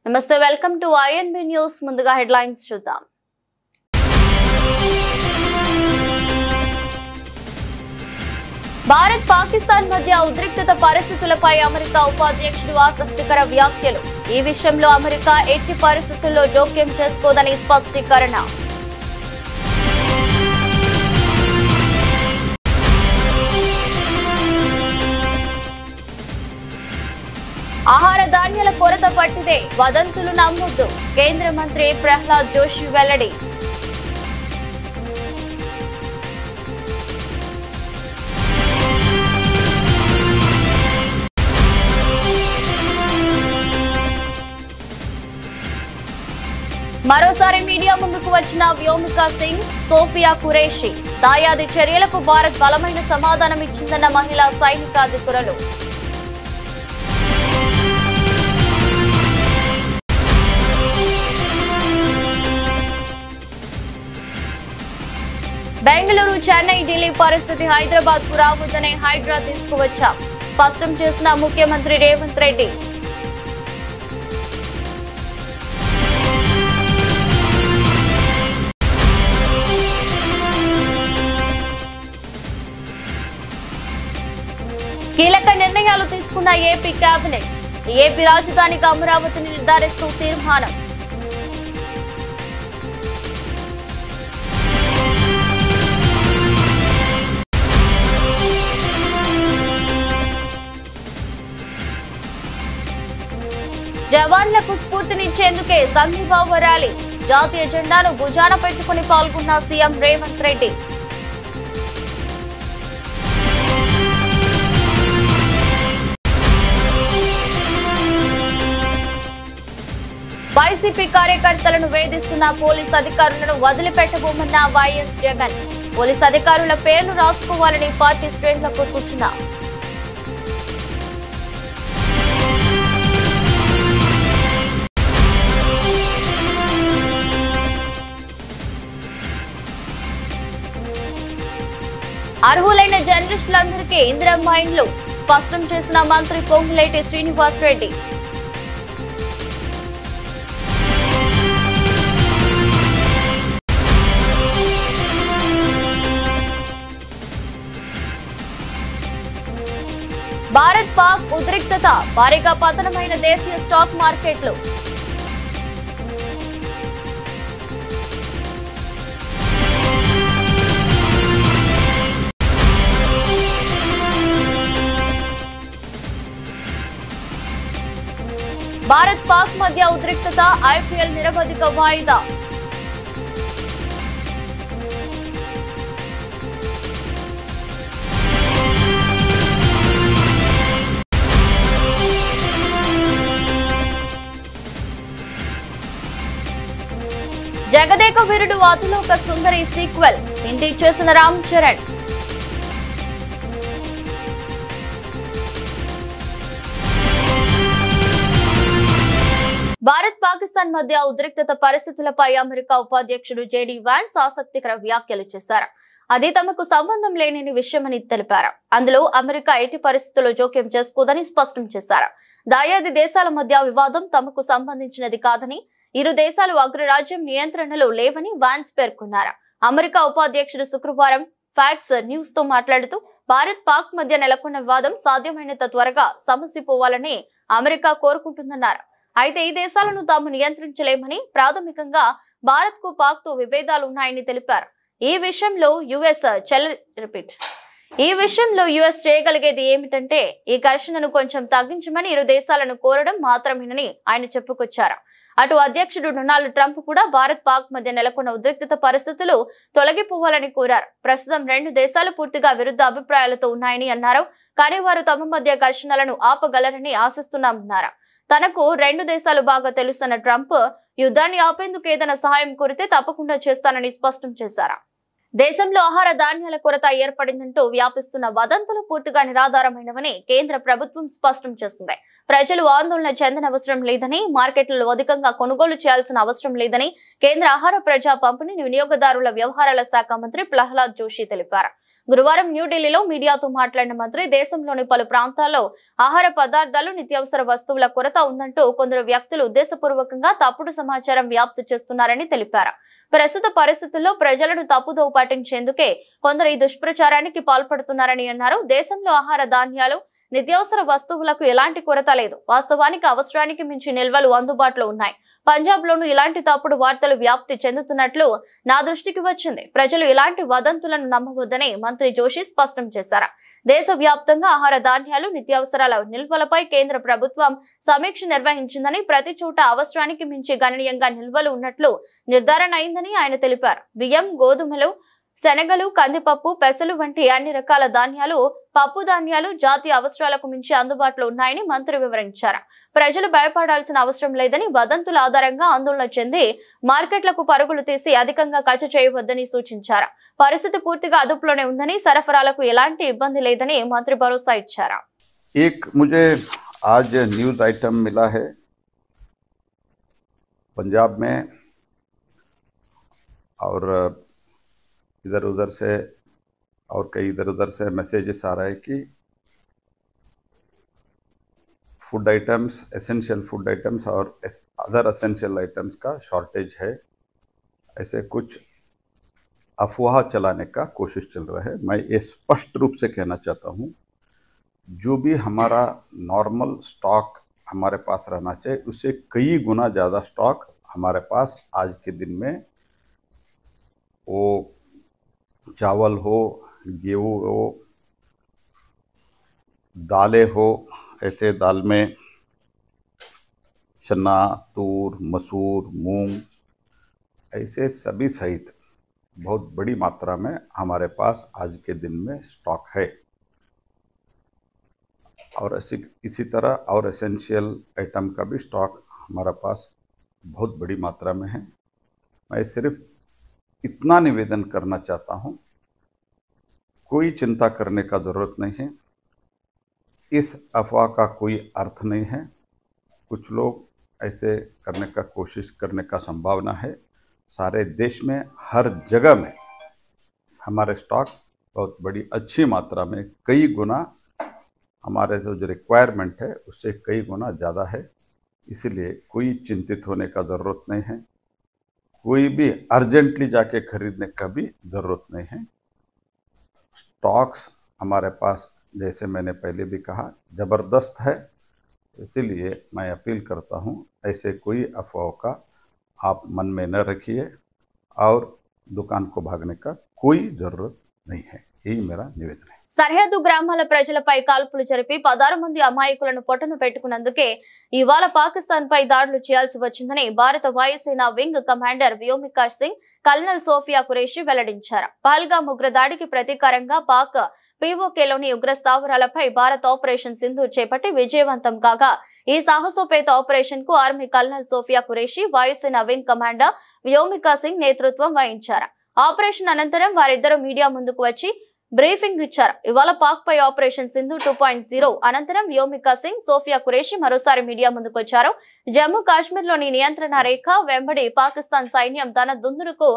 నమస్తే, welcome to INB news. ముందుగా headlines చూద్దాం. భారత్ పాకిస్తాన్ మధ్య ఉద్రిక్తత పరిస్థితులపై అమెరికా ఉపాధ్యక్షుడు ఆసక్తికర వ్యాఖ్యలు. ఈ విషయంలో అమెరికా ఎట్టి పరిస్థితుల్లో జోక్యం చేసుకోదని స్పష్టీకరణ. ఆహార ధాన్యాల కొరత పట్టిదే, వదంతులు నమ్మొద్దు. కేంద్ర మంత్రి ప్రహ్లాద్ జోషి వెల్లడి. మరోసారి మీడియా ముందుకు వచ్చిన వ్యోమికా సింగ్, సోఫియా ఖురేషి. దాయాది చర్యలకు భారత్ బలమైన సమాధానం ఇచ్చిందన్న మహిళా సైనికాధికారులు. బెంగళూరు, చెన్నై, ఢిల్లీ పరిస్థితి హైదరాబాద్ కు రావద్దనే హైడ్రా తీసుకువచ్చాం, స్పష్టం చేసిన ముఖ్యమంత్రి రేవంత్ రెడ్డి. కీలక నిర్ణయాలు తీసుకున్న ఏపీ కేబినెట్. ఏపీ రాజధానికి అమరావతిని నిర్ధారిస్తూ తీర్మానం. జవాన్లకు స్ఫూర్తినిచ్చేందుకే సంఘీభావ ర్యాలీ. జాతీయ జెండాను భుజాన పెట్టుకుని పాల్గొన్న సీఎం రేవంత్ రెడ్డి. వైసీపీ కార్యకర్తలను వేధిస్తున్న పోలీస్ అధికారులను వదిలిపెట్టబోమన్న వైఎస్ జగన్. పోలీస్ అధికారుల పేర్లు రాసుకోవాలని పార్టీ శ్రేణులకు సూచన. అర్హులైన జర్నలిస్టులందరికీ ఇందిరమ్మ ఇండ్లు, స్పష్టం చేసిన మంత్రి పొంగులేటి శ్రీనివాస్ రెడ్డి. భారత్ పాక్ ఉద్రిక్తత, భారీగా పతనమైన దేశీయ స్టాక్ మార్కెట్లు. భారత్ పాక్ మధ్య ఉద్రిక్తత, IPL నిరవధిక వాయిదా. జగదేక వీరుడు అతిలోక సుందరి సీక్వెల్ ఇంటి చేసిన రామ్ చరణ్. భారత్ పాకిస్తాన్ మధ్య ఉద్రిక్తత పరిస్థితులపై అమెరికా ఉపాధ్యక్షుడు JD వాన్స్ ఆసక్తికర వ్యాఖ్యలు చేశారు. అది తమకు సంబంధం లేని విషయమని తెలిపారు. అందులో అమెరికా ఎట్టి పరిస్థితుల్లో జోక్యం చేసుకోదని స్పష్టం చేశారు. దాయాది దేశాల మధ్య వివాదం తమకు సంబంధించినది కాదని, ఇరు దేశాలు అగ్రరాజ్యం నియంత్రణలో లేవని వాన్స్ పేర్కొన్నారు. అమెరికా ఉపాధ్యక్షుడు శుక్రవారం ఫాక్స్ న్యూస్ తో మాట్లాడుతూ, భారత్ పాక్ మధ్య నెలకొన్న వివాదం సాధ్యమైనంత త్వరగా సమసిపోవాలని అమెరికా కోరుకుంటుందన్నారు. అయితే ఈ దేశాలను తాము నియంత్రించలేమని, ప్రాథమికంగా భారత్ కు పాక్ తో విభేదాలు ఉన్నాయని తెలిపారు. ఈ విషయంలో యుఎస్ చేయగలిగేది ఏమిటంటే ఈ ఘర్షణను కొంచెం తగ్గించమని ఇరు దేశాలను కోరడం మాత్రమేనని ఆయన చెప్పుకొచ్చారు. అటు అధ్యక్షుడు డొనాల్డ్ ట్రంప్ కూడా భారత్ పాక్ మధ్య నెలకొన్న ఉద్రిక్తత పరిస్థితులు తొలగిపోవాలని కోరారు. ప్రస్తుతం రెండు దేశాలు పూర్తిగా విరుద్ధ అభిప్రాయాలతో ఉన్నాయని అన్నారు. కానీ వారు తమ మధ్య ఘర్షణలను ఆపగలరని ఆశిస్తున్నామన్నారు. తనకు రెండు దేశాలు బాగా తెలుసన్న ట్రంప్ యుద్ధాన్ని ఆపేందుకు ఏదైనా సహాయం కోరితే తప్పకుండా చేస్తానని స్పష్టం చేశారు. దేశంలో ఆహార ధాన్యాల కొరత ఏర్పడిందంటూ వ్యాపిస్తున్న వదంతులు పూర్తిగా నిరాధారమైనవని కేంద్ర ప్రభుత్వం స్పష్టం చేసింది. ప్రజలు ఆందోళన చెందనవసరం లేదని, మార్కెట్లలో అధికంగా కొనుగోలు చేయాల్సిన అవసరం లేదని కేంద్ర ఆహార ప్రజా పంపిణీ వినియోగదారుల వ్యవహారాల శాఖ మంత్రి ప్రహ్లాద్ జోషి తెలిపారు. గురువారం న్యూఢిల్లీలో మీడియాతో మాట్లాడిన మంత్రి దేశంలోని పలు ప్రాంతాల్లో ఆహార పదార్థాలు నిత్యావసర వస్తువుల కొరత ఉందంటూ కొందరు వ్యక్తులు ఉద్దేశపూర్వకంగా తప్పుడు సమాచారం వ్యాప్తి చేస్తున్నారని తెలిపారు. ప్రస్తుత పరిస్థితుల్లో ప్రజలను తప్పుదోవ పట్టించేందుకే కొందరు ఈ దుష్ప్రచారానికి పాల్పడుతున్నారని అన్నారు. దేశంలో ఆహార ధాన్యాలు నిత్యావసర వస్తువులకు ఎలాంటి కొరత లేదు. వాస్తవానికి అవసరానికి మించి నిల్వలు అందుబాటులో ఉన్నాయి. పంజాబ్ లోనూ ఇలాంటి తప్పుడు వార్తలు వ్యాప్తి చెందుతున్నట్లు నా దృష్టికి వచ్చింది. ప్రజలు ఇలాంటి వదంతులను నమ్మవద్దని మంత్రి జోషి స్పష్టం చేశారు. దేశవ్యాప్తంగా ఆహార ధాన్యాలు నిత్యావసరాల నిల్వలపై కేంద్ర ప్రభుత్వం సమీక్ష నిర్వహించిందని, ప్రతి చోట అవసరానికి మించి గణనీయంగా నిల్వలు ఉన్నట్లు నిర్ధారణ అయిందని ఆయన తెలిపారు. బియ్యం, గోధుమలు, శనగలు, కందిపప్పు, పెసలు వంటి అన్ని రకాల ధాన్యాలు, పప్పు ధాన్యాలు జాతీయ అవసరాలకు మించి అందుబాటులో ఉన్నాయని మంత్రి వివరించారు. ప్రజలు భయపడాల్సిన అవసరం లేదని, వదంతుల ఆధారంగా ఆందోళన చెంది మార్కెట్లకు పరుగులు తీసి అధికంగా ఖర్చు చేయవద్దని సూచించారు. పరిస్థితి పూర్తిగా అదుపులోనే ఉందని, సరఫరాలకు ఎలాంటి ఇబ్బంది లేదని మంత్రి భరోసా ఇచ్చారు. मुझे आज न्यूज आइटम मिला है पंजाब में, और इधर उधर से और कई इधर उधर से मैसेजेस आ रहा है कि food items, essential food items और अदर एसेंशियल आइटम्स का शॉर्टेज है। ऐसे कुछ अफवाह चलाने का कोशिश चल रहा है। मैं ये स्पष्ट रूप से कहना चाहता हूँ, जो भी हमारा नॉर्मल स्टॉक हमारे पास रहना चाहिए, उससे कई गुना ज़्यादा स्टॉक हमारे पास आज के दिन में, वो चावल हो, गेहूँ हो, दालें हो, ऐसे दाल में चना, तूर, मसूर, मूंग, ऐसे सभी सहित बहुत बड़ी मात्रा में हमारे पास आज के दिन में स्टॉक है। और इसी तरह और एसेंशियल आइटम का भी स्टॉक हमारा पास बहुत बड़ी मात्रा में है। मैं सिर्फ इतना निवेदन करना चाहता हूँ, कोई चिंता करने का ज़रूरत नहीं है। इस अफवाह का कोई अर्थ नहीं है। कुछ लोग ऐसे करने का कोशिश करने का संभावना है। सारे देश में हर जगह में हमारे स्टॉक बहुत बड़ी अच्छी मात्रा में, कई गुना हमारे जो रिक्वायरमेंट है उससे कई गुना ज़्यादा है। इसलिए कोई चिंतित होने का ज़रूरत नहीं है। कोई भी अर्जेंटली जाके खरीदने का भी ज़रूरत नहीं है। स्टॉक्स हमारे पास, जैसे मैंने पहले भी कहा, ज़बरदस्त है। इसीलिए मैं अपील करता हूँ, ऐसे कोई अफवाह का आप मन में न रखिए और दुकान को भागने का कोई ज़रूरत नहीं है। यही मेरा निवेदन है। సరిహద్దు గ్రామాల ప్రజలపై కాల్పులు జరిపి 16 మంది అమాయకులను పొట్టన పెట్టుకున్నందుకే ఇవాళ పాకిస్తాన్ పై దాడులు చేయాల్సి వచ్చిందని భారత వాయుసేన wing commander Vyomika Singh, colonel Sofiya Qureshi వెల్లడించారు. పహల్గామ్ ఉగ్రదాడికి ప్రతీకారంగా పాక్ పీఓకేలోని ఉగ్ర స్థావరాలపై భారత్ ఆపరేషన్ సింధూర్ చేపట్టి విజయవంతం కాగా, ఈ సాహసోపేత ఆపరేషన్ కు ఆర్మీ కల్నల్ సోఫియా ఖురేషీ, వాయుసేన వింగ్ కమాండర్ వ్యోమికా సింగ్ నేతృత్వం వహించారు. ఆపరేషన్ అనంతరం వారిద్దరూ మీడియా ముందుకు వచ్చి బ్రీఫింగ్ ఇచ్చారు. ఇవాళ పాక్ పై ఆపరేషన్ సింధు 2.0 అనంతరం వ్యోమికా సింగ్, సోఫియా ఖురేషీ మరోసారి మీడియా ముందుకొచ్చారు. జమ్మూ కాశ్మీర్ లోని నియంత్రణ రేఖ వెంబడి పాకిస్తాన్ సైన్యం తన దుందుడుకు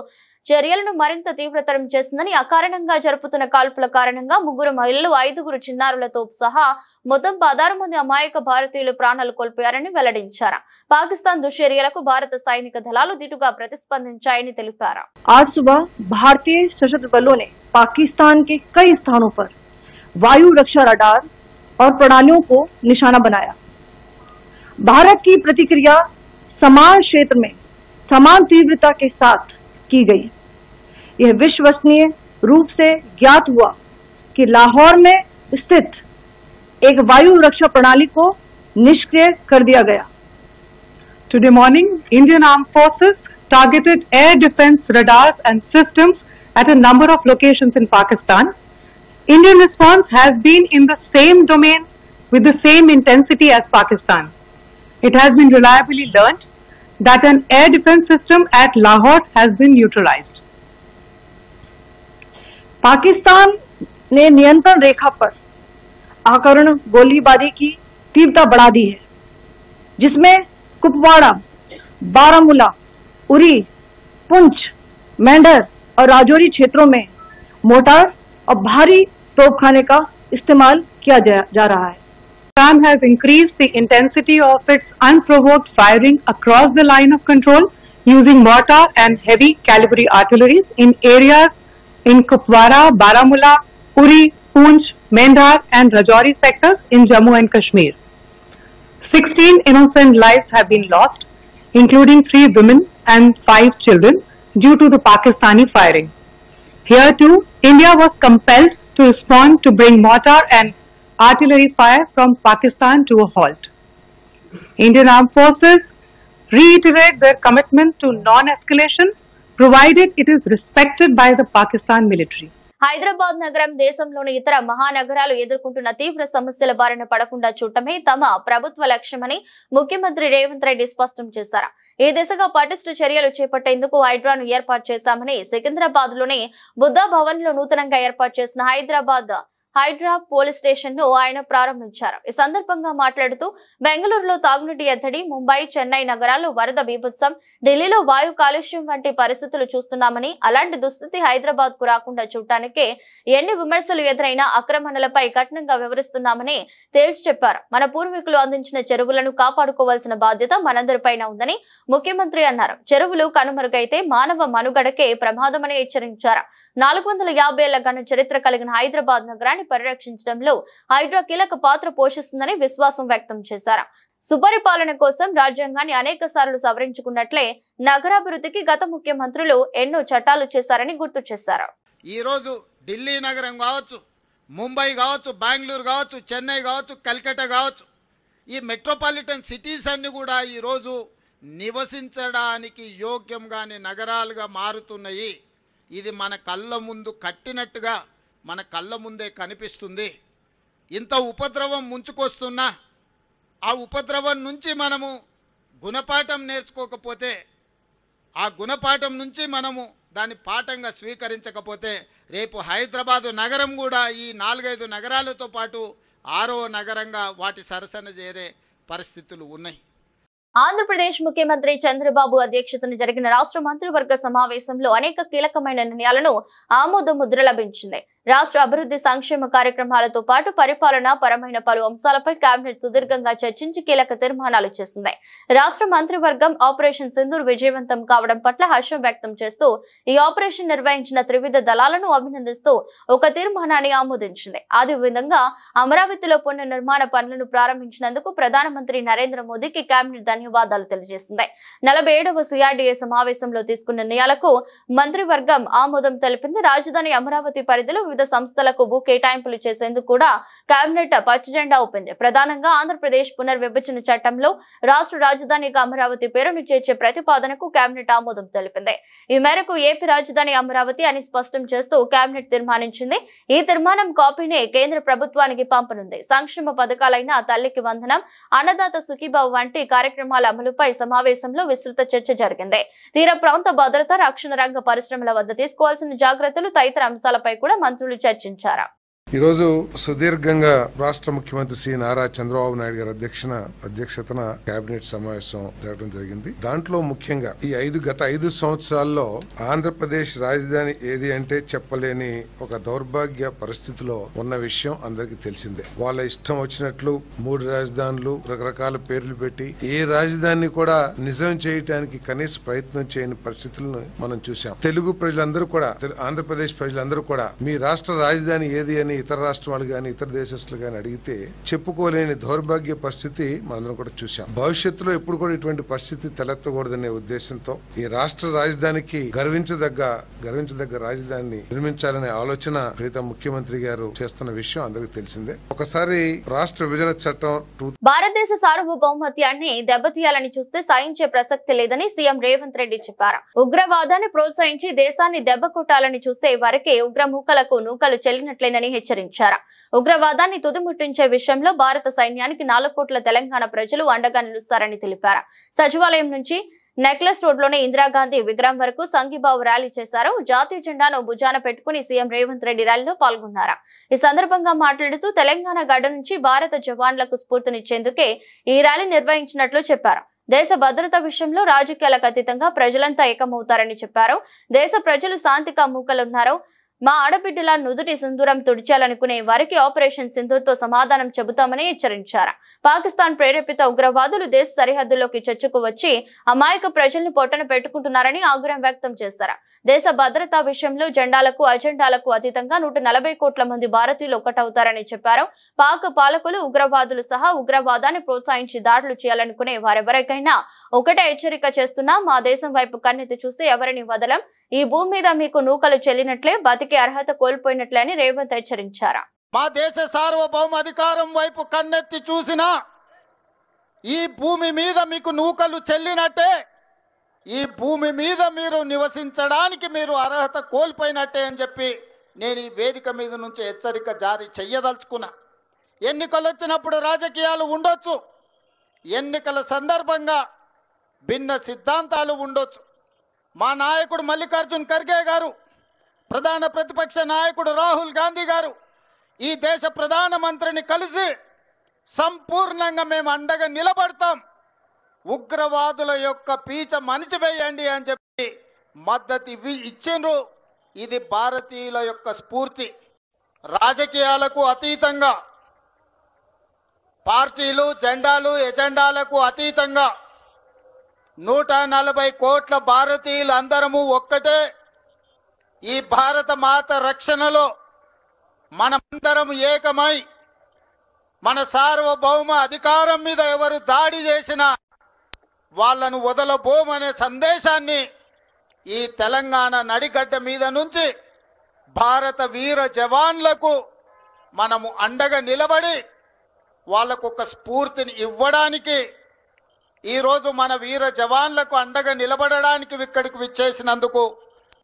చర్యలను మరింత తీవ్రతరం చేస్తుందని, అకారణంగా జరుపుతున్న కాల్పుల కారణంగా 3 మహిళలు, 5 చిన్నారులతో సహా మొత్తం 16 మంది అమాయక భారతీయులు ప్రాణాలు కోల్పోయారని వెల్లడించారు. పాకిస్తాన్ దుశ్చర్యలకు భారత సైనిక దళాలు దిటుగా ప్రతిస్పందించాయని తెలిపారు. आज सुबह भारतीय सशस्त्र बलों ने पाकिस्तान के कई स्थानों पर वायु रक्षा रडार और प्रणालियों को निशाना बनाया। भारत की प्रतिक्रिया समान क्षेत्र में समान तीव्रता के साथ की गई। यह विश्वसनीय रूप से ज्ञात हुआ कि लाहौर में स्थित एक वायु रक्षा प्रणाली को निष्क्रिय कर दिया गया। Today morning, Indian Armed Forces targeted air defense radars and systems at a number of locations in Pakistan. Indian response has been in the same domain with the same intensity as Pakistan. It has been reliably learnt that an air defense system at Lahore has been neutralized. Pakistan ने नियंत्रण रेखा पर आकरण गोलीबारी की तीव्रता बढ़ा दी है, जिसमें कुपवाड़ा, बारामूला, उरी, पुंछ, मेंढर और राजौरी क्षेत्रों में मोर्टार और भारी तोपखाने का इस्तेमाल किया जा रहा है। Pakistan has increased the intensity of its unprovoked firing across the line of control using mortar and heavy caliber artillery in areas in Kupwara, Baramulla, Uri, Poonch, Mendhar and Rajouri sectors in Jammu and Kashmir. 16 innocent lives have been lost, including 3 women and 5 children due to the Pakistani firing. Here too, India was compelled to respond to bring mortar and artillery fire from Pakistan to a halt. Indian Armed Forces reiterate their commitment to non-escalation, provided it is respected by the Pakistan military. Hyderabad నగరం దేశంలోని ఇతర మహానగరాలు ఎదుర్కొంటున్న తీవ్ర సమస్యల బారిన పడకుండా చూడటమే తమ ప్రభుత్వ లక్ష్యమని ముఖ్యమంత్రి రేవంత్ రెడ్డి స్పష్టం చేశారు. ఈ దిశగా పటిష్ట చర్యలు చేపట్టేందుకు హైడ్రాను ఏర్పాటు చేశామని సికింద్రాబాద్ లోని బుద్ధ భవన్ లో నూతనంగా ఏర్పాటు చేసిన హైడ్రా పోలీస్ స్టేషన్ ను ఆయన ప్రారంభించారు. ఈ సందర్భంగా మాట్లాడుతూ బెంగళూరులో తాగునీటి ఎద్దడి, ముంబై, చెన్నై నగరాల్లో వరద బీభత్సం, ఢిల్లీలో వాయు కాలుష్యం వంటి పరిస్థితులు చూస్తున్నామని, అలాంటి దుస్థితి హైదరాబాద్ కు రాకుండా చూడటానికే ఎన్ని విమర్శలు ఎదురైనా ఆక్రమణలపై కఠినంగా వివరిస్తున్నామని తేల్చి చెప్పారు. మన పూర్వీకులు అందించిన చెరువులను కాపాడుకోవాల్సిన బాధ్యత మనందరిపైన ఉందని ముఖ్యమంత్రి అన్నారు. చెరువులు కనుమరుగైతే మానవ మనుగడకే ప్రమాదమని హెచ్చరించారు. 450 ఏళ్ల ఘన చరిత్ర కలిగిన హైదరాబాద్ నగరాన్ని పరిరక్షించడంలో హైడ్రా కీలక పాత్ర పోషిస్తుందని విశ్వాసం వ్యక్తం చేశారు. సుపరిపాలన కోసం రాజ్యాంగాన్ని అనేక సార్లు సవరించుకున్నట్లే నగరాభివృద్ధికి గత ముఖ్యమంత్రులు ఎన్నో చట్టాలు చేశారని గుర్తు చేశారు. ఈ రోజు ఢిల్లీ నగరం కావచ్చు, ముంబై కావచ్చు, బెంగళూరు కావచ్చు, చెన్నై కావచ్చు, కల్కట్టా కావచ్చు, ఈ మెట్రోపాలిటన్ సిటీస్ అన్ని కూడా ఈ రోజు నివసించడానికి యోగ్యంగానే నగరాలుగా మారుతున్నాయి. ఇది మన కళ్ళ ముందు కట్టినట్టుగా మన కళ్ళ ముందే కనిపిస్తుంది. ఇంత ఉపద్రవం ముంచుకొస్తున్నా ఆ ఉపద్రవం నుంచి మనము గుణపాఠం నేర్చుకోకపోతే, ఆ గుణపాఠం నుంచి మనము దాన్ని పాఠంగా స్వీకరించకపోతే రేపు హైదరాబాదు నగరం కూడా ఈ 4-5 నగరాలతో పాటు 6వ నగరంగా వాటి సరసన చేరే పరిస్థితులు ఉన్నాయి. ఆంధ్రప్రదేశ్ ముఖ్యమంత్రి చంద్రబాబు అధ్యక్షతన జరిగిన రాష్ట్ర మంత్రివర్గ సమావేశంలో అనేక కీలకమైన నిర్ణయాలను ఆమోద ముద్ర లభించింది. రాష్ట్ర అభివృద్ధి సంక్షేమ కార్యక్రమాలతో పాటు పరిపాలన పరమైన పలు అంశాలపై కేబినెట్ సుదీర్ఘంగా చర్చించి కీలక తీర్మానాలు చేసింది. రాష్ట్ర మంత్రివర్గం ఆపరేషన్ సింధూర్ విజయవంతం కావడం పట్ల హర్షం వ్యక్తం చేస్తూ ఈ ఆపరేషన్ నిర్వహించిన త్రివిధ దళాలను అభినందిస్తూ ఒక తీర్మానాన్ని ఆమోదించింది. అదే విధంగా అమరావతిలో పునర్నిర్మాణ పనులను ప్రారంభించినందుకు ప్రధానమంత్రి నరేంద్ర మోదీకి కేబినెట్ ధన్యవాదాలు తెలియజేసింది. 47వ CRDA సమావేశంలో తీసుకున్న నిర్ణయాలకు మంత్రివర్గం ఆమోదం తెలిపింది. రాజధాని అమరావతి పరిధిలో వివిధ సంస్థలకు భూ కేటాయింపులు చేసేందుకు కూడా కేబినెట్ పచ్చజెండా ఊపింది. ప్రధానంగా ఆంధ్రప్రదేశ్ పునర్విభజన చట్టంలో రాష్ట్ర రాజధానిగా అమరావతి పేరును చేర్చే ప్రతిపాదనకు కేబినెట్ ఆమోదం తెలిపింది. ఈ మేరకు ఏపీ రాజధాని అమరావతి అని స్పష్టం చేస్తూ కేబినెట్ తీర్మానించింది. ఈ తీర్మానం కాపీని కేంద్ర ప్రభుత్వానికి పంపనుంది. సంక్షేమ పథకాలైన తల్లికి వందనం, అన్నదాత సుఖీభావ్ వంటి కార్యక్రమాల అమలుపై సమావేశంలో విస్తృత చర్చ జరిగింది. తీర ప్రాంత భద్రత, రక్షణ రంగ పరిశ్రమల వద్ద తీసుకోవాల్సిన జాగ్రత్తలు తదితర అంశాలపై కూడా మంత్రులు చర్చించారు. ఈరోజు సుదీర్ఘంగా రాష్ట్ర ముఖ్యమంత్రి శ్రీ నారా చంద్రబాబు నాయుడు గారి అధ్యక్షతన కేబినెట్ సమావేశం జరగడం జరిగింది. దాంట్లో ముఖ్యంగా ఈ గత 5 సంవత్సరాల్లో ఆంధ్రప్రదేశ్ రాజధాని ఏది అంటే చెప్పలేని ఒక దౌర్భాగ్య పరిస్థితిలో ఉన్న విషయం అందరికీ తెలిసిందే. వాళ్ళ ఇష్టం వచ్చినట్లు 3 రాజధానులు, రకరకాల పేర్లు పెట్టి ఏ రాజధాని కూడా నిజం చేయడానికి కనీస ప్రయత్నం చేయని పరిస్థితులను మనం చూసాం. తెలుగు ప్రజలందరూ కూడా, ఆంధ్రప్రదేశ్ ప్రజలందరూ కూడా మీ రాష్ట్ర రాజధాని ఏది అని ఇతర రాష్ట్రాలు గాని ఇతర దేశస్తులు గాని అడిగితే చెప్పుకోలేని దౌర్భాగ్య పరిస్థితి మనందరం కూడా చూసాం. భవిష్యత్తులో ఎప్పుడు కూడా ఇటువంటి పరిస్థితి తలెత్తకూడదనే ఉద్దేశంతో ఈ రాష్ట్ర రాజధానికి గర్వించదగ్గ రాజధానిని నిర్మించాలనే ఆలోచన ప్రీతం ముఖ్యమంత్రి గారు చేస్తున్న విషయం అందరికీ తెలిసిందే. ఒకసారి రాష్ట్ర విభజన చట్టం భారతదేశ సార్వభౌమత్యాన్ని దెబ్బతీయాలని చూస్తే సహించే ప్రసక్తి లేదని సీఎం రేవంత్ రెడ్డి చెప్పారు. ఉగ్రవాదాన్ని ప్రోత్సహించి దేశాన్ని దెబ్బ కొట్టాలని చూస్తే వారికి ఉగ్రమూకలకు నూకలు చెల్లినట్లేనని హెచ్చరించారు. ఉగ్రవాదాన్ని తుదిముట్టించే విషయంలో భారత సైన్యానికి 4 కోట్ల తెలంగాణ ప్రజలు అండగా నిలుస్తారని తెలిపారు. సచివాలయం నుంచి నెక్లెస్ రోడ్ లోని ఇందిరాగాంధీ విగ్రహం వరకు సంఘీభావ ర్యాలీ చేశారు. జాతీయ జెండాను భుజాన పెట్టుకుని సీఎం రేవంత్ రెడ్డి ర్యాలీలో పాల్గొన్నారు. ఈ సందర్భంగా మాట్లాడుతూ తెలంగాణ గడ్డ నుంచి భారత జవాన్లకు స్ఫూర్తినిచ్చేందుకే ఈ ర్యాలీ నిర్వహించినట్లు చెప్పారు. దేశ భద్రత విషయంలో రాజకీయాలకు అతీతంగా ప్రజలంతా ఏకమవుతారని చెప్పారు. దేశ ప్రజలు శాంతిగా మూకలున్నారు. మా ఆడబిడ్డల నుదుటి సింధూరం తుడిచాలనుకునే వారికి ఆపరేషన్ సింధూర్తో సమాధానం చెబుతామని హెచ్చరించారు. పాకిస్తాన్ ప్రేరేపిత ఉగ్రవాదులు దేశ సరిహద్దుల్లోకి చొచ్చుకు వచ్చి అమాయక ప్రజల్ని పొట్టన పెట్టుకుంటున్నారని ఆగ్రహం వ్యక్తం చేశారు. దేశ భద్రతా విషయంలో జెండాలకు అజెండాలకు అతీతంగా 140 కోట్ల మంది భారతీయులు ఒక్కటవుతారని చెప్పారు. పాక్ పాలకులు ఉగ్రవాదులు సహా ఉగ్రవాదాన్ని ప్రోత్సహించి దాడులు చేయాలనుకునే వారెవరికైనా ఒకటే హెచ్చరిక చేస్తున్నా, మా దేశం వైపు కన్నెత్తి చూస్తే ఎవరిని వదలం. ఈ భూమి మీద మీకు నూకలు చెల్లినట్లే, బతికే అర్హత కోల్పోయినట్లే అని రేవంత్ హెచ్చరించారు. మా దేశ సార్వభౌమ అధికారం వైపు కన్నెత్తి చూసినా ఈ భూమి మీద మీకు నూకలు చెల్లినట్టే, ఈ భూమి మీద మీరు నివసించడానికి మీరు అర్హత కోల్పోయినట్టే అని చెప్పి నేను ఈ వేదిక మీద నుంచి హెచ్చరిక జారీ చెయ్యదలుచుకున్నా. ఎన్నికలు వచ్చినప్పుడు రాజకీయాలు ఉండొచ్చు, ఎన్నికల సందర్భంగా భిన్న సిద్ధాంతాలు ఉండొచ్చు. మా నాయకుడు మల్లికార్జున్ ఖర్గే గారు, ప్రధాన ప్రతిపక్ష నాయకుడు రాహుల్ గాంధీ గారు ఈ దేశ ప్రధానమంత్రిని కలిసి సంపూర్ణంగా మేము అండగా నిలబడతాం, ఉగ్రవాదుల యొక్క పీచ మణిచివేయండి అని చెప్పి మద్దతు ఇచ్చిండ్రు. ఇది భారతీయుల యొక్క స్ఫూర్తి. రాజకీయాలకు అతీతంగా, పార్టీలు జెండాలు ఎజెండాలకు అతీతంగా 140 కోట్ల భారతీయులు అందరము ఒక్కటే. ఈ భారత మాత రక్షణలో మనమందరం ఏకమై మన సార్వభౌమ అధికారం మీద ఎవరు దాడి చేసినా వాళ్లను వదలబోమనే సందేశాన్ని ఈ తెలంగాణ నడిగడ్డ మీద నుంచి భారత వీర జవాన్లకు మనము అండగా నిలబడి వాళ్లకు ఒక స్ఫూర్తిని ఇవ్వడానికి, ఈరోజు మన వీర జవాన్లకు అండగా నిలబడడానికి ఇక్కడికి విచ్చేసినందుకు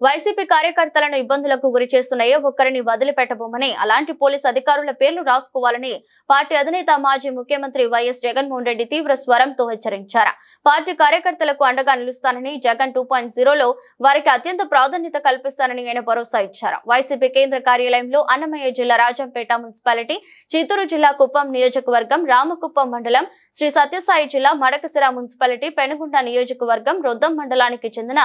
వైసీపీ కార్యకర్తలను ఇబ్బందులకు గురి చేస్తున్న ఏ ఒక్కరిని వదిలిపెట్టబోమని, అలాంటి పోలీసు అధికారుల పేర్లు రాసుకోవాలని పార్టీ అధినేత మాజీ ముఖ్యమంత్రి వైఎస్ జగన్మోహన్ రెడ్డి తీవ్ర స్వరంతో హెచ్చరించారు. పార్టీ కార్యకర్తలకు అండగా నిలుస్తానని, జగన్ 2.0లో వారికి అత్యంత ప్రాధాన్యత కల్పిస్తానని ఆయన భరోసా ఇచ్చారు. వైసీపీ కేంద్ర కార్యాలయంలో అన్నమయ్య జిల్లా రాజంపేట మున్సిపాలిటీ, చిత్తూరు జిల్లా కుప్పం నియోజకవర్గం, రామకుప్పం మండలం, శ్రీ సత్యసాయి జిల్లా మడకసిర మున్సిపాలిటీ, పెనుగుంట నియోజకవర్గం, రొద్దం మండలానికి చెందిన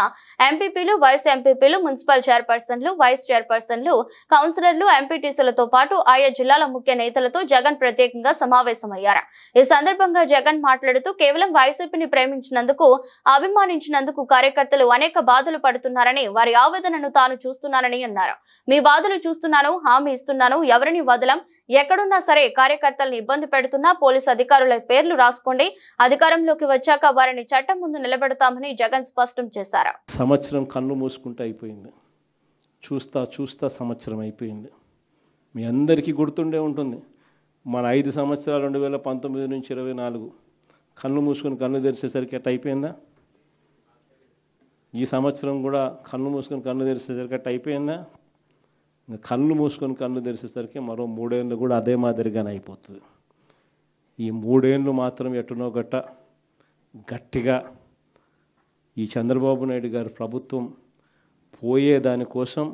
ఎంపీపీలు, వైస్ ఎంపీపీలు, మున్సిపల్ చైర్పర్సన్లు, వైస్ చైర్పర్సన్లు, కౌన్సిలర్లు, ఎంపీటీసీలతో పాటు ఆయా జిల్లాల ముఖ్య నేతలతో జగన్ ప్రత్యేకంగా సమావేశమయ్యారు. ఈ సందర్భంగా జగన్ మాట్లాడుతూ, కేవలం వైసీపీని ప్రేమించినందుకు, అభిమానించినందుకు కార్యకర్తలు అనేక బాధలు పడుతున్నారని, వారి ఆవేదనను తాను చూస్తున్నానని అన్నారు. మీ బాధలు చూస్తున్నాను, హామీ ఇస్తున్నాను, ఎవరిని వదలం. ఎక్కడున్నా సరే కార్యకర్తలను ఇబ్బంది పెడుతున్నా పోలీసు అధికారుల పేర్లు రాసుకోండి. అధికారంలోకి వచ్చాక వారిని చట్టం ముందు నిలబెడతామని జగన్ స్పష్టం చేశారు. సంవత్సరం కళ్ళు మూసుకుంటూ అయిపోయింది. చూస్తా సంవత్సరం అయిపోయింది. మీ అందరికీ గుర్తుండే ఉంటుంది, మన 5 సంవత్సరాలు 2019 నుంచి 24 కళ్ళు మూసుకొని కళ్ళు తెరిచేసరికి ఎట్ట అయిపోయిందా? ఈ సంవత్సరం కూడా కళ్ళు మూసుకొని కళ్ళు తెరిచేసరికి ఎట్ట అయిపోయిందా? ఇంకా కళ్ళు మూసుకొని కళ్ళు తెరిచేసరికి మరో 3 ఏళ్ళు కూడా అదే మాదిరిగానే అయిపోతుంది. ఈ 3 ఏళ్ళు మాత్రం ఎట్టునో గట్టిగా ఈ చంద్రబాబు నాయుడు గారి ప్రభుత్వం పోయేదానికోసం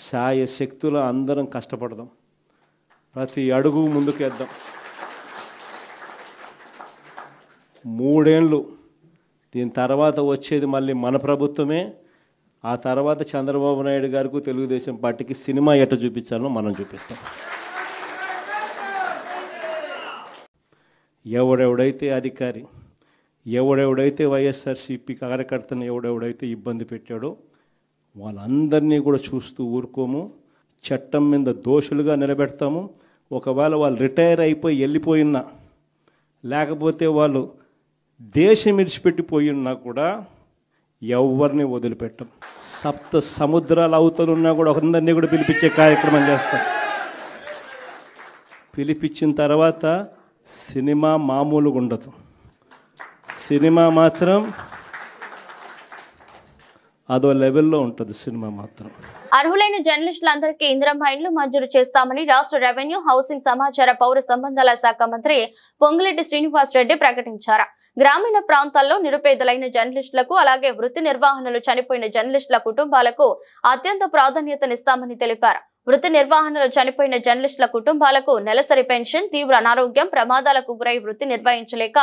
శాయశక్తుల అందరం కష్టపడదాం, ప్రతి అడుగు ముందుకేద్దాం. 3 ఏళ్ళు, దీని తర్వాత వచ్చేది మళ్ళీ మన ప్రభుత్వమే. ఆ తర్వాత చంద్రబాబు నాయుడు గారికి, తెలుగుదేశం పార్టీకి సినిమా ఎట్ట చూపించాలో మనం చూపిస్తాం. ఎవడెవడైతే అధికారి, ఎవడెవడైతే వైఎస్ఆర్సీపీ కార్యకర్తను ఎవడెవడైతే ఇబ్బంది పెట్టాడో వాళ్ళందరినీ కూడా చూస్తూ ఊరుకోము. చట్టం మీద దోషులుగా నిలబెడతాము. ఒకవేళ వాళ్ళు రిటైర్ అయిపోయి వెళ్ళిపోయినా, లేకపోతే వాళ్ళు దేశం విడిచిపెట్టిపోయినా కూడా ఎవరిని వదిలిపెట్టం. 7 సముద్రాల అవతలున్నా కూడా అందరినీ కూడా పిలిపించే కార్యక్రమం చేస్తాం. పిలిపించిన తర్వాత సినిమా మామూలుగా ఉండదు. సినిమా మాత్రం అదో లెవెల్లో ఉంటుంది. సినిమా మాత్రం అర్హులైన జర్నలిస్టులందరికీ ఇందిరమ్మ ఇండ్లు మంజూరు చేస్తామని రాష్ట్ర రెవెన్యూ, హౌసింగ్, సమాచార, పౌర సంబంధాల శాఖ మంత్రి పొంగులేటి శ్రీనివాస్ రెడ్డి ప్రకటించారు. గ్రామీణ ప్రాంతాల్లో నిరుపేదలైన జర్నలిస్టులకు, అలాగే వృత్తి నిర్వహణలు చనిపోయిన జర్నలిస్టుల కుటుంబాలకు అత్యంత ప్రాధాన్యతనిస్తామని తెలిపారు. వృత్తి నిర్వహణలో చనిపోయిన జర్నలిస్టుల కుటుంబాలకు నెలసరి పెన్షన్, తీవ్ర అనారోగ్యం, ప్రమాదాలకు గురై వృత్తి నిర్వహించలేక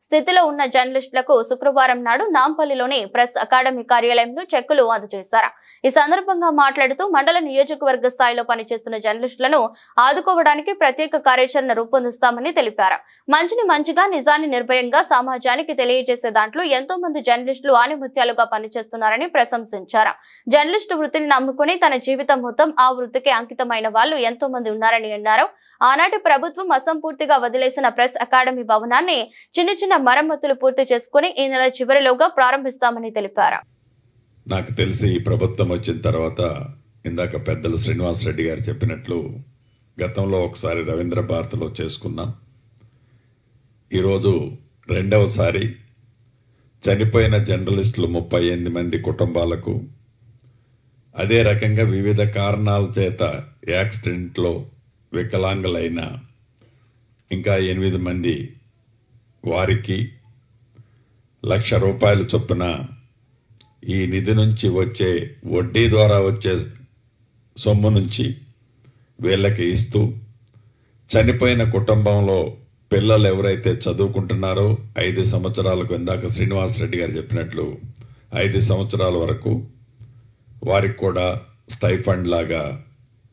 స్థితిలో ఉన్న జర్నలిస్టులకు శుక్రవారం నాడు నాంపల్లిలోని ప్రెస్ అకాడమీ కార్యాలయంలో చెక్కులు అందజేశారు. ఈ సందర్భంగా మాట్లాడుతూ మండల నియోజకవర్గ స్థాయిలో పనిచేస్తున్న జర్నలిస్టులను ఆదుకోవడానికి ప్రత్యేక కార్యాచరణ రూపొందిస్తామని తెలిపారు. మంచిని మంచిగా, నిజాన్ని నిర్భయంగా సమాజానికి తెలియజేసే దాంట్లో ఎంతో మంది జర్నలిస్టులు ఆనిముత్యాలుగా పనిచేస్తున్నారని ప్రశంసించారు. జర్నలిస్టు వృత్తిని నమ్ముకుని తన జీవితం మొత్తం ఆ వృత్తికి అంకితమైన వాళ్ళు ఎంతో మంది ఉన్నారని అన్నారు. ఆనాటి ప్రభుత్వం అసంపూర్తిగా వదిలేసిన ప్రెస్ అకాడమీ భవనాన్ని చిన్న మరమ్మతులు పూర్తి చేసుకుని ఈ నెల చివరిలోగా ప్రారంభిస్తామని తెలిపారు. నాకు తెలిసి ఈ ప్రభుత్వం వచ్చిన తర్వాత ఇందాక పెద్దలు శ్రీనివాస్ రెడ్డి గారు చెప్పినట్లు గతంలో ఒకసారి రవీంద్ర భారతిలో చేసుకున్నాం. ఈరోజు రెండవసారి చనిపోయిన జర్నలిస్టులు 38 మంది కుటుంబాలకు, అదే రకంగా వివిధ కారణాల చేత యాక్సిడెంట్లో వికలాంగులైన ఇంకా 8 మంది వారికి ₹1,00,000 చొప్పున ఈ నిధి నుంచి వచ్చే వడ్డీ ద్వారా వచ్చే సొమ్ము నుంచి వీళ్ళకి ఇస్తూ, చనిపోయిన కుటుంబంలో పిల్లలు ఎవరైతే చదువుకుంటున్నారో 5 సంవత్సరాలకు, ఇందాక శ్రీనివాస్ రెడ్డి గారు చెప్పినట్లు 5 సంవత్సరాల వరకు వారికి కూడా స్టైఫండ్ లాగా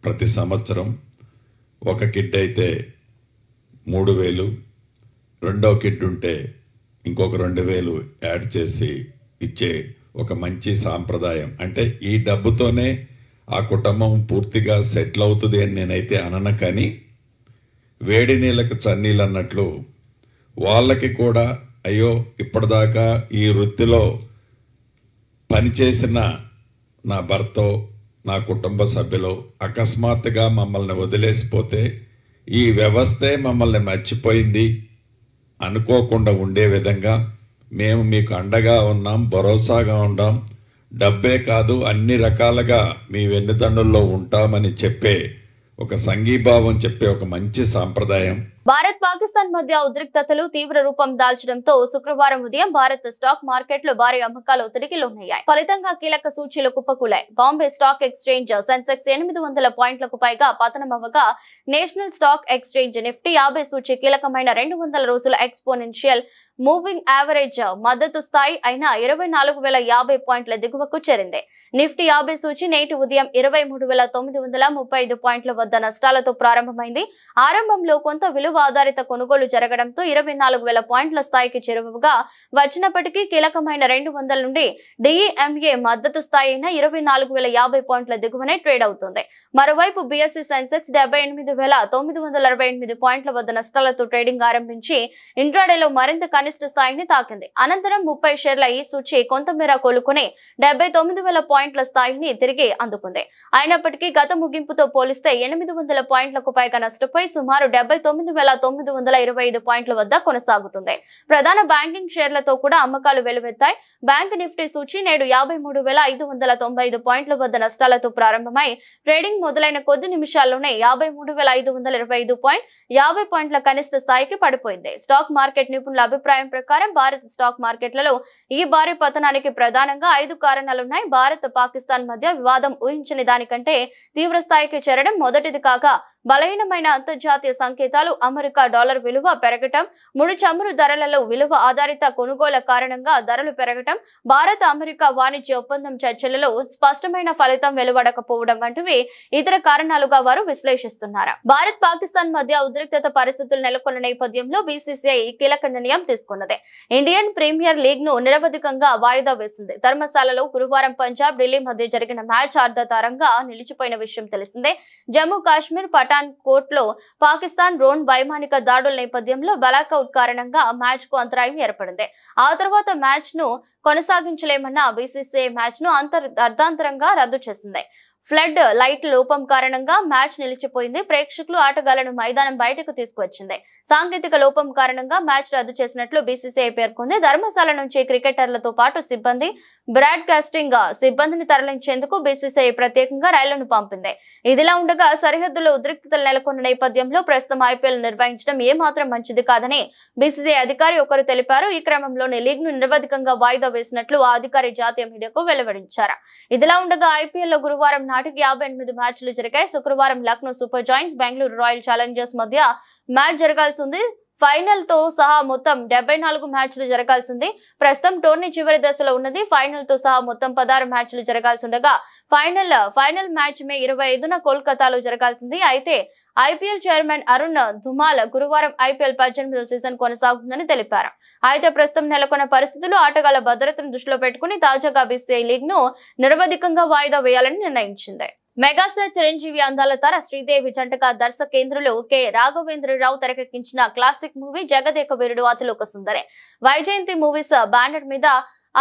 ప్రతి సంవత్సరం ఒక కిడ్ అయితే 3,000, రెండో కిడ్ ఉంటే ఇంకొక 2,000 యాడ్ చేసి ఇచ్చే ఒక మంచి సాంప్రదాయం. అంటే ఈ డబ్బుతోనే ఆ కుటుంబం పూర్తిగా సెటిల్ అవుతుంది అని నేనైతే అనను, కానీ వేడి నీళ్ళకి చన్నీళ్ళు అన్నట్లు వాళ్ళకి కూడా అయ్యో ఇప్పటిదాకా ఈ వృత్తిలో పనిచేసిన నా భర్తో నా కుటుంబ సభ్యులు అకస్మాత్తుగా మమ్మల్ని వదిలేసిపోతే ఈ వ్యవస్థే మమ్మల్ని మర్చిపోయింది అనుకోకుండా ఉండే విధంగా మేము మీకు అండగా ఉన్నాం, భరోసాగా ఉన్నాం, డబ్బే కాదు అన్ని రకాలుగా మీ వెన్నుదన్నుల్లో ఉంటామని చెప్పే ఒక సంఘీభావం చెప్పే ఒక మంచి సాంప్రదాయం. భారత్ పాకిస్తాన్ మధ్య ఉద్రిక్తతలు తీవ్ర రూపం దాల్చడంతో శుక్రవారం ఉదయం భారత్ స్టాక్ మార్కెట్లు భారీ అమ్మకాలు ఒత్తిడికి లోనయ్యాయి. ఫలితంగా కీలక సూచీలు కుప్పకూలాయి. బాంబే స్టాక్ ఎక్స్చేంజ్ సెన్సెక్స్ 800 పాయింట్లకు పైగా పతనమవ్వగా, నేషనల్ స్టాక్ ఎక్స్చేంజ్ నిఫ్టీ 50 సూచీ కీలకమైన 200 రోజుల ఎక్స్పోనెన్షియల్ మూవింగ్ యావరేజ్ మద్దతు స్థాయి అయిన 24,050 పాయింట్ల దిగువకు చేరింది. నిఫ్టీ 50 సూచీ నేటి ఉదయం 23,935 పాయింట్ల వద్ద నష్టాలతో ప్రారంభమైంది. ఆరంభంలో కొంత విలువ ఆధారిత కొనుగోలు జరగడంతో 24,000 పాయింట్ల స్థాయికి చేరువగా వచ్చినప్పటికీ కీలకమైన 200 నుండి డిఈఎంఏ మద్దతు స్థాయి అయిన 24,050 పాయింట్ల దిగువనే ట్రేడ్ అవుతుంది. మరోవైపు బీఎస్సీ సెన్సెక్స్ 78,968 పాయింట్ల వద్ద నష్టాలతో ట్రేడింగ్ ఆరంభించి ఇంట్రాడేలో మరింత కనిష్ట స్థాయిని తాకింది. అనంతరం 30 షేర్ల ఈ సూచీ కొంతమేర కోలుకుని 79,000 పాయింట్ల స్థాయిని తిరిగి అందుకుంది. అయినప్పటికీ గత ముగింపుతో పోలిస్తే 800 పాయింట్లకు పైగా నష్టపోయి సుమారు 79,925 పాయింట్ల వద్ద కొనసాగుతుంది. ప్రధాన బ్యాంకింగ్ షేర్లతో కూడా అమ్మకాలు వెలువెత్తాయి. బ్యాంక్ నిఫ్టీ సూచీ నేడు 53,595 పాయింట్ల వద్ద నష్టాలతో ప్రారంభమై ట్రేడింగ్ మొదలైన కొద్ది నిమిషాల్లోనే 53,525 పాయింట్ల కనిష్ట స్థాయికి పడిపోయింది. స్టాక్ మార్కెట్ నిపుణుల అభిప్రాయం ప్రకారం భారత స్టాక్ మార్కెట్లలో ఈ భారీ పతనానికి ప్రధానంగా 5 కారణాలున్నాయి. భారత్ పాకిస్తాన్ మధ్య వివాదం ఊహించని దానికంటే తీవ్ర స్థాయికి చేరడం మొదటిది కాగా, బలహీనమైన అంతర్జాతీయ సంకేతాలు, అమెరికా డాలర్ విలువ పెరగటం, ముడి చమురు ధరలలో విలువ ఆధారిత కొనుగోల కారణంగా ధరలు పెరగటం, భారత అమెరికా వాణిజ్య ఒప్పందం చర్చలలో స్పష్టమైన ఫలితం వెలువడకపోవడం వంటివి ఇతర కారణాలుగా వారు విశ్లేషిస్తున్నారు. భారత్ పాకిస్తాన్ మధ్య ఉద్రిక్తత పరిస్థితులు నెలకొన్న నేపథ్యంలో బీసీసీఐ కీలక నిర్ణయం తీసుకున్నది. ఇండియన్ ప్రీమియర్ లీగ్ ను నిరవధికంగా వాయిదా వేసింది. ధర్మశాలలో గురువారం పంజాబ్, ఢిల్లీ మధ్య జరిగిన మ్యాచ్ అర్ధతారంగా నిలిచిపోయిన విషయం తెలిసిందే. జమ్మూ కాశ్మీర్ పఠాన్ కోట్ లో పాకిస్తాన్ డ్రోన్ వైమానిక దాడుల నేపథ్యంలో బ్లాక్అవుట్ కారణంగా మ్యాచ్ కు అంతరాయం ఏర్పడింది. ఆ తర్వాత మ్యాచ్ ను కొనసాగించలేమన్న బీసీసీఐ మ్యాచ్ ను అర్ధాంతరంగా రద్దు చేసింది. ఫ్లడ్ లైట్ లోపం కారణంగా మ్యాచ్ నిలిచిపోయింది. ప్రేక్షకులు ఆటగాళ్లను మైదానం బయటకు తీసుకువచ్చింది. సాంకేతిక లోపం కారణంగా మ్యాచ్ రద్దు చేసినట్లు బీసీసీఐ పేర్కొంది. ధర్మశాల నుంచి క్రికెటర్లతో పాటు సిబ్బంది, బ్రాడ్కాస్టింగ్ సిబ్బందిని తరలించేందుకు బీసీసీఐ ప్రత్యేకంగా రైళ్లను పంపింది. ఇదిలా ఉండగా సరిహద్దులో ఉద్రిక్తతలు నెలకొన్న నేపథ్యంలో ప్రస్తుతం ఐపీఎల్ నిర్వహించడం ఏమాత్రం మంచిది కాదని బీసీసీఐ అధికారి ఒకరు తెలిపారు. ఈ క్రమంలోనే లీగ్ ను నిరవధికంగా వాయిదా వేసినట్లు ఆ అధికారి జాతీయ మీడియాకు వెలువరించారు. ఇదిలా ఉండగా ఐపీఎల్ లో గురువారం నాటికి 58 మ్యాచ్లు జరిగాయి. శుక్రవారం Lucknow super joints Bengaluru royal Challengers మధ్య మ్యాచ్ జరగాల్సి ఉంది. ఫైనల్ తో సహా మొత్తం 74 మ్యాచ్లు జరగాల్సింది. ప్రస్తుతం టోర్నీ చివరి దశలో ఉన్నది. ఫైనల్ తో సహా మొత్తం 16 మ్యాచ్లు జరగాల్సి ఉండగా ఫైనల్ మ్యాచ్ మే 25న కోల్కతాలో జరగాల్సింది. అయితే ఐపీఎల్ చైర్మన్ అరుణ్ ధుమాల్ గురువారం ఐపీఎల్ 18వ సీజన్ కొనసాగుతుందని తెలిపారు. అయితే ప్రస్తుతం నెలకొన్న పరిస్థితులు, ఆటగాళ్ల భద్రతను దృష్టిలో పెట్టుకుని తాజాగా బీసీఐ లీగ్ ను నిరవధికంగా వాయిదా వేయాలని నిర్ణయించింది. మెగాస్టార్ చిరంజీవి అందాల తార శ్రీదేవి జంటగా దర్శకేంద్రులు కె రాఘవేంద్రరావు తెరకెక్కించిన classic movie Jagadeka Veerudu Athiloka Sundari. Vyjayanthi movies banner మీద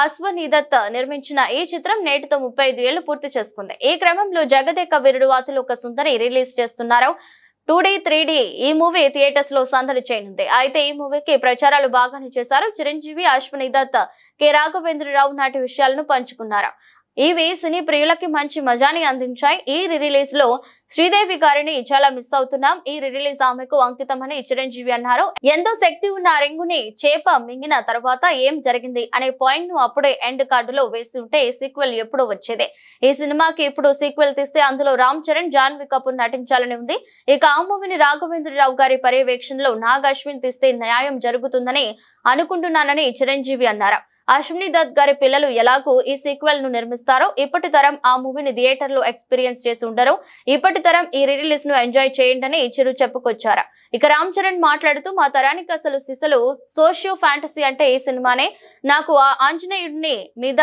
అశ్వనీ దత్ నిర్మించిన ఈ చిత్రం నేటితో 35 ఏళ్లు పూర్తి చేసుకుంది. ఈ క్రమంలో జగదేక వీరుడు అతిలోక సుందరి రిలీజ్ చేస్తున్నారు. 2D 3D ఈ మూవీ థియేటర్స్ లో సందడి చేయనుంది. అయితే ఈ మూవీకి ప్రచారాలు బాగానే చేశారు. చిరంజీవి, అశ్వనీ దత్, కె రాఘవేంద్రరావు నాటి విషయాలను పంచుకున్నారు. ఇవి సినీ ప్రియులకి మంచి మజాని అందించాయి. ఈ రిలీజ్ లో శ్రీదేవి గారిని చాలా మిస్ అవుతున్నాం. ఈ రిలీజ్ ఆమెకు అంకితమని చిరంజీవి అన్నారు. ఎంతో శక్తి ఉన్న రింగుని చేప మింగిన తర్వాత ఏం జరిగింది అనే పాయింట్ ను అప్పుడే ఎండ్ కార్డులో వేసి ఉంటే సీక్వెల్ ఎప్పుడో వచ్చేదే. ఈ సినిమాకి ఇప్పుడు సీక్వెల్ తీస్తే అందులో రామ్ చరణ్, జాన్వీ కపూర్ నటించాలని ఉంది. ఇక ఆ మూవీని రాఘవేంద్రరావు గారి పర్యవేక్షణలో నాగ్ అశ్విన్ తీస్తే న్యాయం జరుగుతుందని అనుకుంటున్నానని చిరంజీవి అన్నారు. అశ్విని దత్ గారి పిల్లలు ఎలాగూ ఈ సీక్వెల్ ను నిర్మిస్తారో ఇప్పటి తరం ఆ మూవీని థియేటర్ లో ఎక్స్పీరియన్స్ చేసి ఉండరు. ఇప్పటి తరం ఈ రిలీజ్ ను ఎంజాయ్ చేయండి అని చిరు చెప్పుకొచ్చారు. ఇక రామ్ చరణ్ మాట్లాడుతూ, మా తరానికి అసలు సిసలు సోషియో ఫ్యాంటసీ అంటే ఈ సినిమానే. నాకు ఆ ఆంజనేయుడిని మీద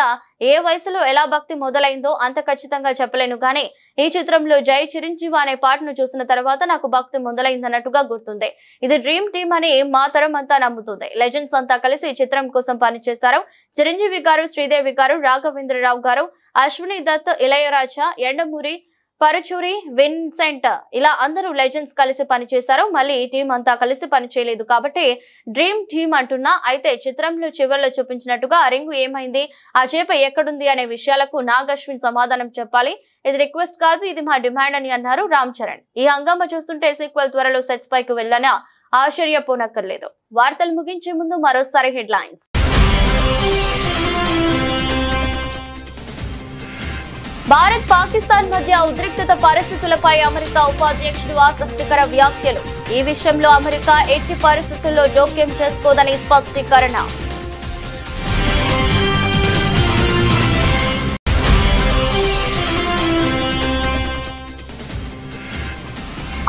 ఏ వయసులో ఎలా భక్తి మొదలైందో అంత ఖచ్చితంగా చెప్పలేను, కానీ ఈ చిత్రంలో జై చిరంజీవి అనే పాటను చూసిన తర్వాత నాకు భక్తి మొదలైందన్నట్టుగా గుర్తుంది. ఇది డ్రీమ్ టీమ్ అని మా తరం అంతా నమ్ముతుంది. లెజెండ్స్ అంతా కలిసి ఈ చిత్రం కోసం పనిచేశారు. చిరంజీవి గారు, శ్రీదేవి గారు, రాఘవేంద్రరావు గారు, అశ్విని దత్, ఇళయరాజా, ఎండమూరి, పరుచూరి, విన్సెంట్ ఇలా అందరూ లెజెండ్స్ కలిసి పనిచేశారు. మళ్ళీ ఈ టీం అంతా కలిసి పనిచేయలేదు కాబట్టి డ్రీమ్ టీమ్ అంటున్నా. అయితే చిత్రంలో చివరిలో చూపించినట్టుగా ఆ రింగు ఏమైంది, ఆ చేప ఎక్కడుంది అనే విషయాలకు నాగ్ అశ్విన్ సమాధానం చెప్పాలి. ఇది రిక్వెస్ట్ కాదు, ఇది మా డిమాండ్ అని అన్నారు రామ్ చరణ్. ఈ హంగామా చూస్తుంటే సీక్వెల్ త్వరలో సెట్స్ పైకి వెళ్ళనా ఆశ్చర్యపోనక్కర్లేదు. వార్తలు ముగించే ముందు మరోసారి హెడ్లైన్స్. భారత్ పాకిస్తాన్ మధ్య ఉద్రిక్తత పరిస్థితులపై అమెరికా ఉపాధ్యక్షుడు ఆసక్తికర వ్యాఖ్యలు. ఈ విషయంలో అమెరికా ఎట్టి పరిస్థితుల్లో జోక్యం చేసుకోదని స్పష్టీకరణ.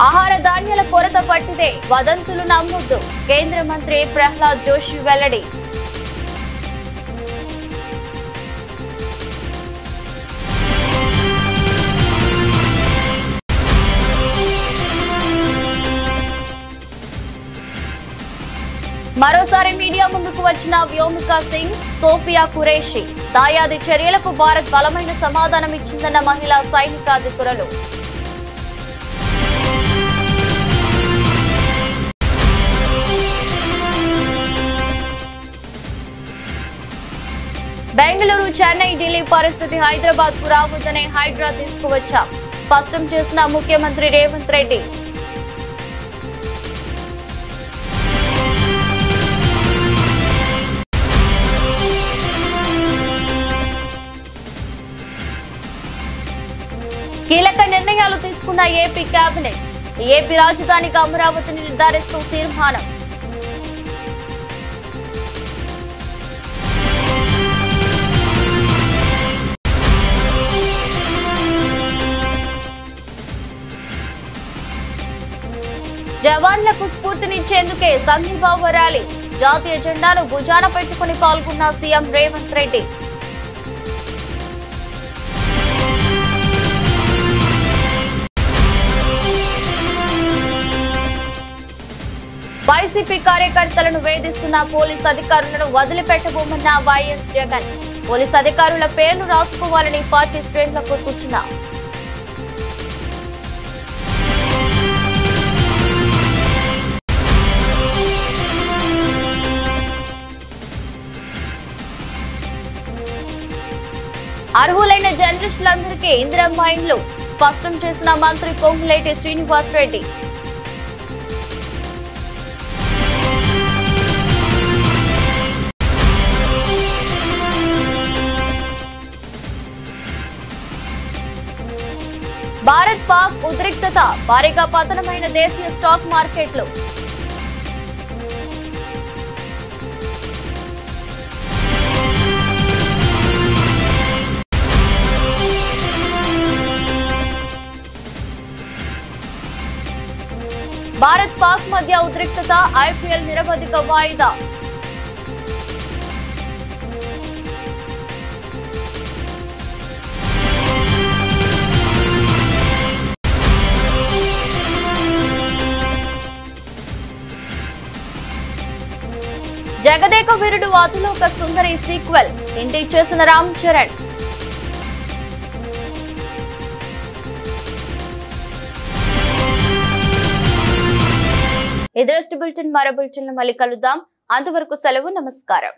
ఆహార ధాన్యాల కొరత పట్టిదే, వదంతులు నమ్మొద్దు. కేంద్ర మంత్రి ప్రహ్లాద్ జోషి వెల్లడి. మరోసారి మీడియా ముందుకు వచ్చిన వ్యోమికా సింగ్, సోఫియా ఖురేషి. దాయాది చర్యలకు భారత్ బలమైన సమాధానం ఇచ్చిందన్న మహిళా సైనికాధికారులు. బెంగళూరు, చెన్నై, ఢిల్లీ పరిస్థితి హైదరాబాద్ కు రావద్దనే హైడ్రా తీసుకువచ్చాం, స్పష్టం చేసిన ముఖ్యమంత్రి రేవంత్ రెడ్డి. కీలక నిర్ణయాలు తీసుకున్న ఏపీ కేబినెట్. ఏపీ రాజధానిగా అమరావతిని నిర్ధారిస్తూ తీర్మానం. జవాన్లకు స్ఫూర్తినిచ్చేందుకే సంఘీభావ ర్యాలీ. జాతీయ జెండాను భుజాన పెట్టుకుని పాల్గొన్న సీఎం రేవంత్ రెడ్డి. వైసీపీ కార్యకర్తలను వేధిస్తున్న పోలీస్ అధికారులను వదిలిపెట్టబోమన్న వైఎస్ జగన్. పోలీస్ అధికారుల పేర్లు రాసుకోవాలని పార్టీ శ్రేణులకు సూచన. అర్హులైన జర్నలిస్టులందరికీ ఇందిరమ్మ ఇండ్లు, స్పష్టం చేసిన మంత్రి పొంగులేటి శ్రీనివాస్ రెడ్డి. భారత్ పాక్ ఉద్రిక్తత భారీగా పతనమైన దేశీయ స్టాక్ మార్కెట్లు. భారత్ పాక్ మధ్య ఉద్రిక్తత ఐపీఎల్ నిరవధిక వాయిదా. జగదేక వీరుడు అతిలోక సుందరి సీక్వెల్ ఇంటి చేసిన రామ్ చరణ్. ఇది బులెటిన్. మరో బులెటిన్ మళ్ళీ కలుద్దాం. అంతవరకు సెలవు. నమస్కారం.